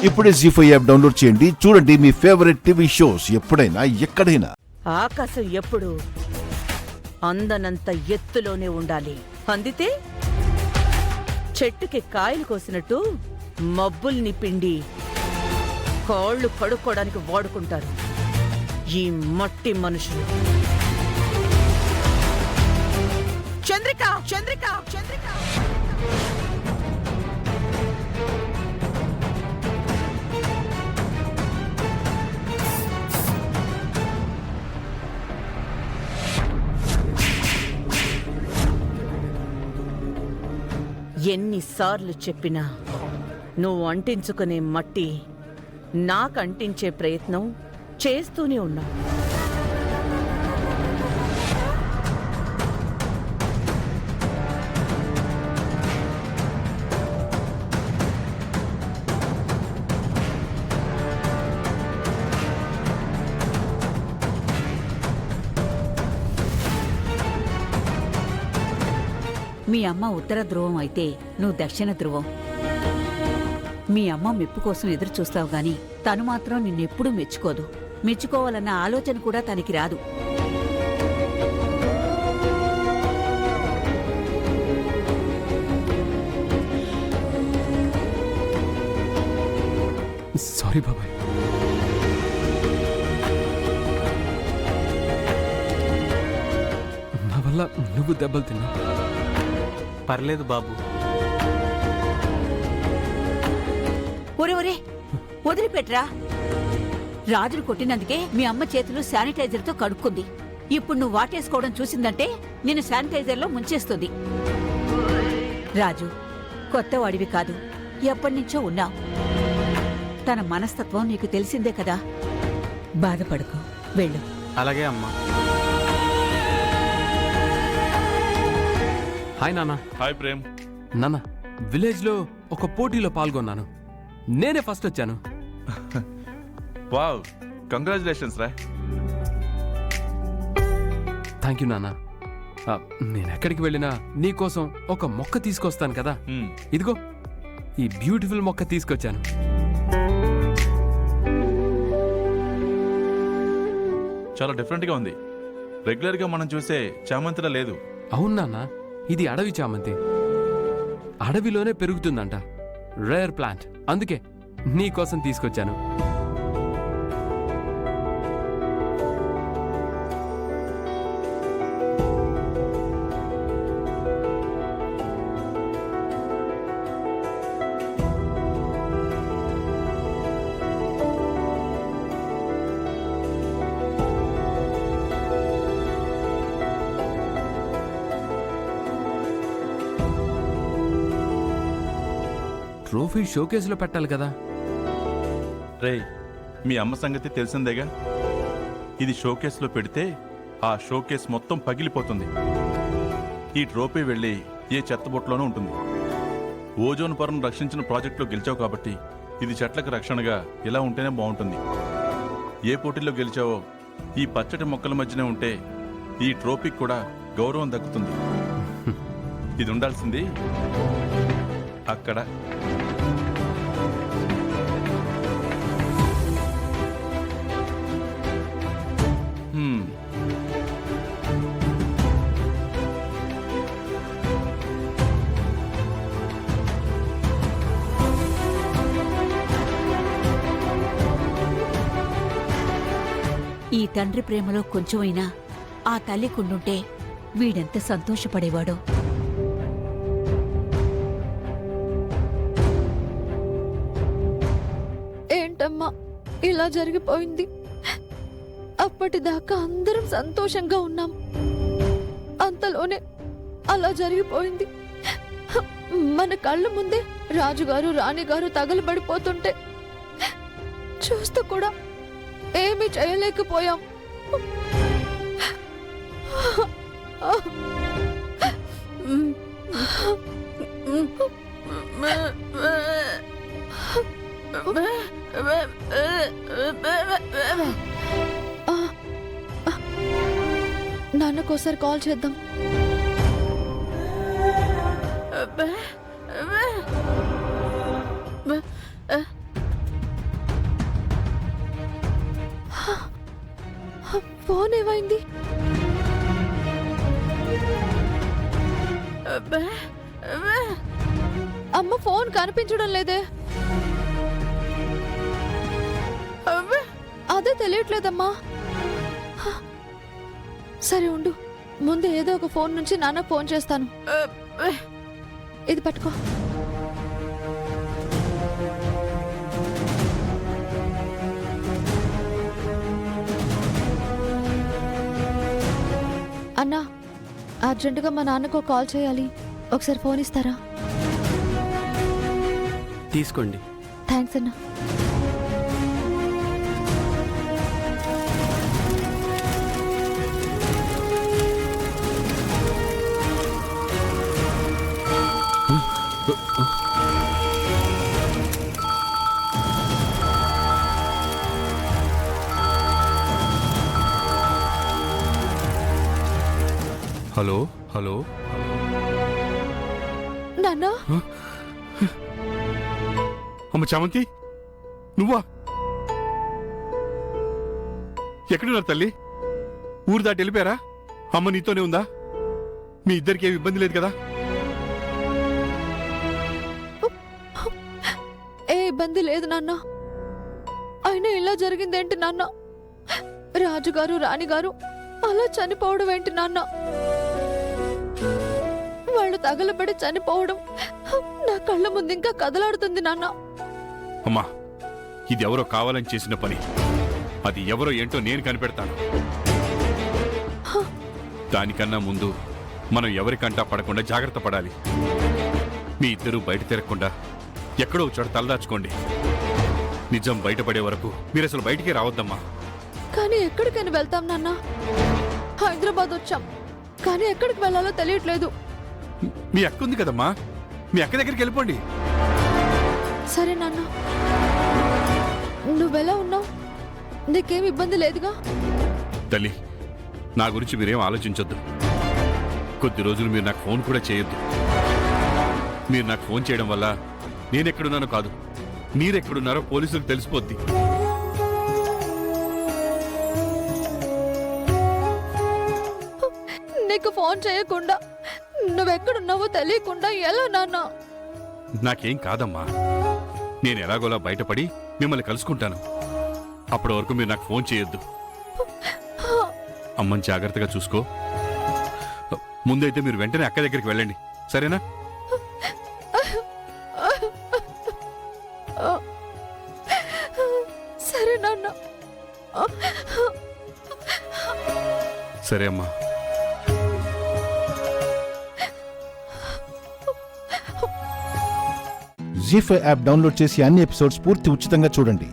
ఇప్పుడే జీ5 app download చేయండి. చూడండి మీ ఫేవరెట్ టీవీ షోస్ ఎప్పుడైనా ఎక్కడైనా. ఆకాశం ఎప్పుడు అందనంత ఎత్తులోనే ఉండాలి. అందితే చెట్టుకి కాయలు కోసినట్టు మబ్బుల్ని పిండి కాళ్ళు కడుక్కోవడానికి వాడుకుంటారు ఈ మట్టి మనుషులు. చంద్రిక చంద్రిక చంద్రిక ఎన్నిసార్లు చెప్పినా నువ్వు అంటించుకునే మట్టి నాకు అంటించే ప్రయత్నం చేస్తూనే ఉన్నా. మీ అమ్మ ఉత్తర ధ్రువం అయితే నువ్వు దక్షిణ ధ్రువం. మీ అమ్మ మెప్పు కోసం ఎదురు చూస్తావు గాని తను మాత్రం నిన్నెప్పుడూ మెచ్చుకోదు. మెచ్చుకోవాలన్న ఆలోచన కూడా తనకి రాదు. సారీ బాబాయ్. నా వల్ల నువ్వు దెబ్బలు తిన్నా. పర్లేదు బాబు. ఒరే ఒరే వదిలిపెట్రా. రాజును కొట్టినందుకే మీ అమ్మ చేతులు శానిటైజర్తో కడుక్కుంది. ఇప్పుడు నువ్వు వాటేసుకోవడం చూసిందంటే నిన్ను శానిటైజర్లో ముంచేస్తుంది. రాజు కొత్తవాడివి కాదు, ఎప్పటినుంచో ఉన్నావు. తన మనస్తత్వం నీకు తెలిసిందే కదా. బాధపడుకో, వెళ్ళు. అలాగే అమ్మా. హాయ్ నాన్న. హాయ్ ప్రేమ్. నాన్న, విలేజ్లో ఒక పోటీలో పాల్గొన్నాను. నేనే ఫస్ట్ వచ్చాను. వావ్, కంగ్రాచులేషన్స్ రా. థ్యాంక్ యూ నాన్న. నేను ఎక్కడికి వెళ్ళినా నీకోసం ఒక మొక్క తీసుకొస్తాను కదా. ఇదిగో ఈ బ్యూటిఫుల్ మొక్క తీసుకొచ్చాను. చాలా డిఫరెంట్గా ఉంది. రెగ్యులర్గా మనం చూసే చామంతిలా లేదు. అవును నాన్న, ఇది అడవి చామంతి. అడవిలోనే పెరుగుతుందంట. Rare plant. అందుకే నీకోసం తీసుకొచ్చాను. ట్రోఫీ షోకేస్లో పెట్టాలి కదా. రే, మీ అమ్మ సంగతి తెలిసిందేగా. ఇది షోకేస్లో పెడితే ఆ షోకేస్ మొత్తం పగిలిపోతుంది. ఈ ట్రోఫీ వెళ్ళి ఏ చెత్తబొట్టులోనూ ఉంటుంది. ఓజోన్ పొరను రక్షించిన ప్రాజెక్టులో గెలిచావు కాబట్టి ఇది చెట్లకు రక్షణగా ఇలా ఉంటేనే బాగుంటుంది. ఏ పోటీలో గెలిచావో ఈ పచ్చటి మొక్కల మధ్యనే ఉంటే ఈ ట్రోఫీకి కూడా గౌరవం దక్కుతుంది. ఇది ఉండాల్సింది అక్కడ. ఈ తండ్రి ప్రేమలో కొంచెమైనా ఆ తల్లి కుండుంటే వీడెంత సంతోషపడేవాడో. ఏంటమ్మా ఇలా జరిగిపోయింది? అప్పటిదాకా అందరం సంతోషంగా ఉన్నాం, అంతలోనే అలా జరిగిపోయింది. మన కళ్ళ ముందే రాజుగారు రాణిగారు తగలబడిపోతుంటే చూస్తూ కూడా ఏమీ చేయలేకపోయాం. నాన్నకోసారి కాల్ చేద్దాం. ఫోన్ ఏమైంది? అబ్బే, అబ్బే. అమ్మ ఫోన్ కనిపించడం లేదే. అబ్బే. అదే తెలియట్లేదమ్మా. సరే ఉండు, ముందు ఏదో ఒక ఫోన్ నుంచి నాన్న ఫోన్ చేస్తాను. అబ్బే. ఇది పట్టుకో. అన్నా, అర్జెంటుగా మా నాన్నకు కాల్ చేయాలి. ఒకసారి ఫోన్ ఇస్తారా? తీసుకోండి. థ్యాంక్స్ అన్నా. హలో హలో నాన్నా, అమ్మ చామంతి, నువ్వా? ఎక్కడున్నారు తల్లి? ఊరు దాటి వెళ్ళిపోయారా? అమ్మ నీతోనే ఉందా? మీ ఇద్దరికి ఏమి ఇబ్బంది లేదు కదా? ఏ ఇబ్బంది లేదు నాన్న. అయినా ఇలా జరిగిందేంటి నాన్న? రాజుగారు రాణిగారు అలా చనిపోవడం ఏంటి నాన్న? వాళ్ళు తగలబడి చనిపోవడం నా కళ్ళ ముందు ఇంకా కదలాడుతుంది నాన్న. అమ్మా, ఇది ఎవరో కావాలని చేసిన పని. అది ఎవరో ఏంటో నేను కనిపెడతాను. దానికన్నా ముందు మనం ఎవరికంటా పడకుండా జాగ్రత్త పడాలి. మీ ఇద్దరూ బయట తిరగకుండా ఎక్కడో చోట తలదాచుకోండి. నిజం బయటపడే వరకు మీరు అసలు బయటికి రావద్దమ్మా. కానీ ఎక్కడికైనా వెళ్తాం నాన్న. హైదరాబాద్ వచ్చాం, కానీ ఎక్కడికి వెళ్ళాలో తెలియట్లేదు. మీ అక్క ఉంది కదమ్మా, మీ అక్క దగ్గరికి వెళ్ళిపోండి. సరే నాన్న, నువ్వెలా ఉన్నావు? నీకేం ఇబ్బంది లేదుగా? తల్లి, నా గురించి మీరేం ఆలోచించొద్దు. కొద్ది రోజులు మీరు నాకు ఫోన్ కూడా చేయొద్దు. మీరు నాకు ఫోన్ చేయడం వల్ల నేనెక్కడున్నానో కాదు, మీరెక్కడున్నారో పోలీసులకు తెలిసిపోద్ది. నీకు ఫోన్ చేయకుండా, నువ్వెక్కడున్నావో తెలియకుండా ఎలా నాన్న? నాకేం కాదమ్మా, నేను ఎలాగోలా బయటపడి మిమ్మల్ని కలుసుకుంటాను. అప్పటి వరకు మీరు నాకు ఫోన్ చేయొద్దు. అమ్మని జాగ్రత్తగా చూసుకో. ముందైతే మీరు వెంటనే అక్క దగ్గరికి వెళ్ళండి, సరేనా? సరే నాన్న. సరే అమ్మా. జీ5 యాప్ డౌన్లోడ్ చేసి అన్ని ఎపిసోడ్స్ పూర్తి ఉచితంగా చూడండి.